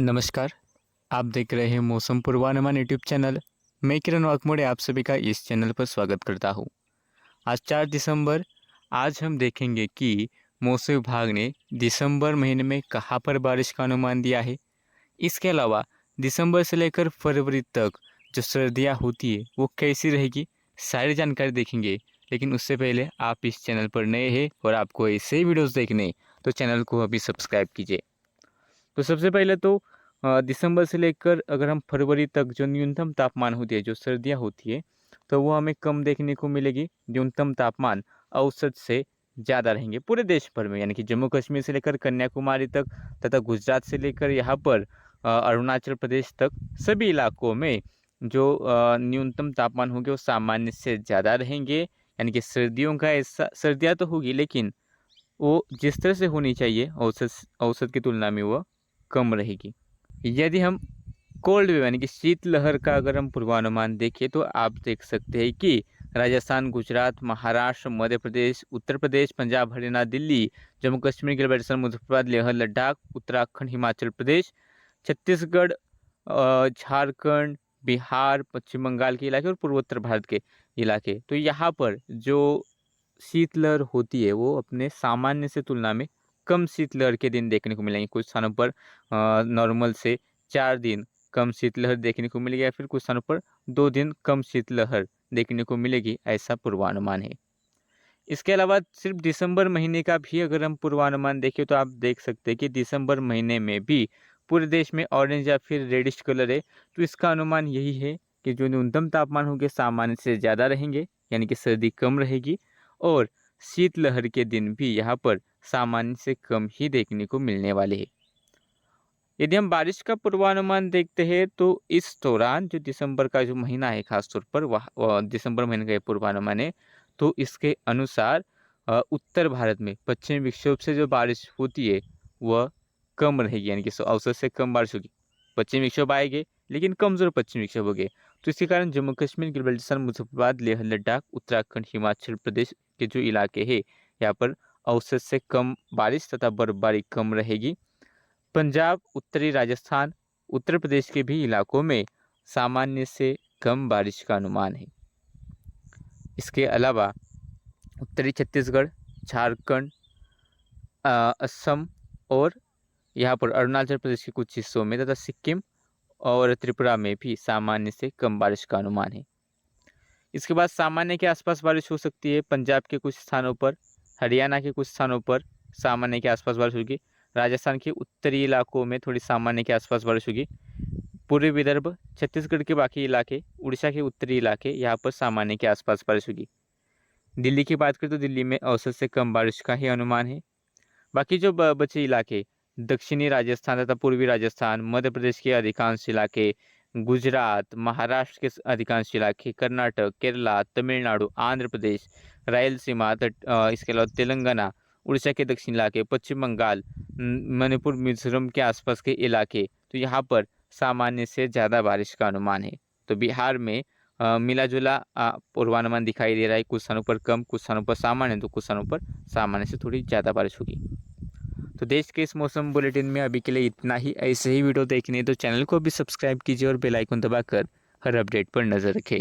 नमस्कार। आप देख रहे हैं मौसम पूर्वानुमान यूट्यूब चैनल। मैं किरण वाघमोड़े आप सभी का इस चैनल पर स्वागत करता हूं। आज 4 दिसंबर। आज हम देखेंगे कि मौसम विभाग ने दिसंबर महीने में कहां पर बारिश का अनुमान दिया है। इसके अलावा दिसंबर से लेकर फरवरी तक जो सर्दियां होती है वो कैसी रहेगी, सारी जानकारी देखेंगे। लेकिन उससे पहले आप इस चैनल पर नए हैं और आपको ऐसे ही वीडियोज़ देखने तो चैनल को अभी सब्सक्राइब कीजिए। तो सबसे पहले तो दिसंबर से लेकर अगर हम फरवरी तक जो न्यूनतम तापमान होती है, जो सर्दियाँ होती है, तो वो हमें कम देखने को मिलेगी। न्यूनतम तापमान औसत से ज़्यादा रहेंगे पूरे देश भर में, यानी कि जम्मू कश्मीर से लेकर कन्याकुमारी तक तथा गुजरात से लेकर यहाँ पर अरुणाचल प्रदेश तक सभी इलाकों में जो न्यूनतम तापमान होंगे वो सामान्य से ज़्यादा रहेंगे। यानी कि सर्दियों का ऐसा सर्दियाँ तो होगी, लेकिन वो जिस तरह से होनी चाहिए औसत औसत की तुलना में वो कम रहेगी। यदि हम कोल्ड वेव यानी कि शीतलहर का अगर हम पूर्वानुमान देखें तो आप देख सकते हैं कि राजस्थान, गुजरात, महाराष्ट्र, मध्य प्रदेश, उत्तर प्रदेश, पंजाब, हरियाणा, दिल्ली, जम्मू कश्मीर, गिलगित बाल्टिस्तान, मुजफ्फराबाद, लेह लद्दाख, उत्तराखंड, हिमाचल प्रदेश, छत्तीसगढ़, झारखंड, बिहार, पश्चिम बंगाल के इलाके और पूर्वोत्तर भारत के इलाके, तो यहाँ पर जो शीतलहर होती है वो अपने सामान्य से तुलना में कम शीतलहर के दिन देखने को मिलेंगे। कुछ स्थानों पर नॉर्मल से 4 दिन कम शीतलहर देखने को मिलेगी, या फिर कुछ स्थानों पर 2 दिन कम शीतलहर देखने को मिलेगी, ऐसा पूर्वानुमान है। इसके अलावा सिर्फ दिसंबर महीने का भी अगर हम पूर्वानुमान देखें तो आप देख सकते हैं कि दिसंबर महीने में भी पूरे देश में ऑरेंज या फिर रेडिश कलर है। तो इसका अनुमान यही है कि जो न्यूनतम तापमान होंगे सामान्य से ज़्यादा रहेंगे, यानी कि सर्दी कम रहेगी, और शीतलहर के दिन भी यहाँ पर सामान्य से कम ही देखने को मिलने वाले हैं। यदि हम बारिश का पूर्वानुमान देखते हैं तो इस दौरान जो दिसंबर का जो महीना है खास तौर पर वह दिसंबर महीने का ये पूर्वानुमान है, तो इसके अनुसार उत्तर भारत में पश्चिमी विक्षोभ से जो बारिश होती है वह कम रहेगी, यानी कि औसत से कम बारिश होगी। पश्चिमी विक्षोभ आएंगे लेकिन कमजोर पश्चिमी विक्षोभ होंगे, तो इसके कारण जम्मू कश्मीर, गिलगित बाल्टिस्तान, मुजफ्फराबाद, लेह लद्दाख, उत्तराखंड, हिमाचल प्रदेश के जो इलाके हैं यहाँ पर औसत से कम बारिश तथा बर्फबारी कम रहेगी। पंजाब, उत्तरी राजस्थान, उत्तर प्रदेश के भी इलाकों में सामान्य से कम बारिश का अनुमान है। इसके अलावा उत्तरी छत्तीसगढ़, झारखंड, असम और यहाँ पर अरुणाचल प्रदेश के कुछ हिस्सों में तथा सिक्किम और त्रिपुरा में भी सामान्य से कम बारिश का अनुमान है। इसके बाद सामान्य के आसपास बारिश हो सकती है। पंजाब के कुछ स्थानों पर, हरियाणा के कुछ स्थानों पर सामान्य के आसपास बारिश होगी। राजस्थान के उत्तरी इलाकों में थोड़ी सामान्य के आसपास बारिश होगी। पूर्वी विदर्भ, छत्तीसगढ़ के बाकी इलाके, उड़ीसा के उत्तरी इलाके, यहाँ पर सामान्य के आसपास बारिश होगी। दिल्ली की बात करें तो दिल्ली में औसत से कम बारिश का ही अनुमान है। बाकी जो बचे इलाके, दक्षिणी राजस्थान तथा पूर्वी राजस्थान, मध्य प्रदेश के अधिकांश इलाके, गुजरात, महाराष्ट्र के अधिकांश इलाके, कर्नाटक, केरला, तमिलनाडु, आंध्र प्रदेश, रायलसीमा, इसके अलावा तेलंगाना, उड़ीसा के दक्षिण इलाके, पश्चिम बंगाल, मणिपुर, मिजोरम के आसपास के इलाके, तो यहाँ पर सामान्य से ज़्यादा बारिश का अनुमान है। तो बिहार में मिला जुला पूर्वानुमान दिखाई दे रहा है। कुछ स्थानों पर कम, कुछ स्थानों पर सामान्य, तो कुछ स्थानों पर सामान्य से थोड़ी ज़्यादा बारिश होगी। तो देश के इस मौसम बुलेटिन में अभी के लिए इतना ही। ऐसे ही वीडियो देखने तो चैनल को भी सब्सक्राइब कीजिए और बेल आइकन दबाकर हर अपडेट पर नज़र रखें।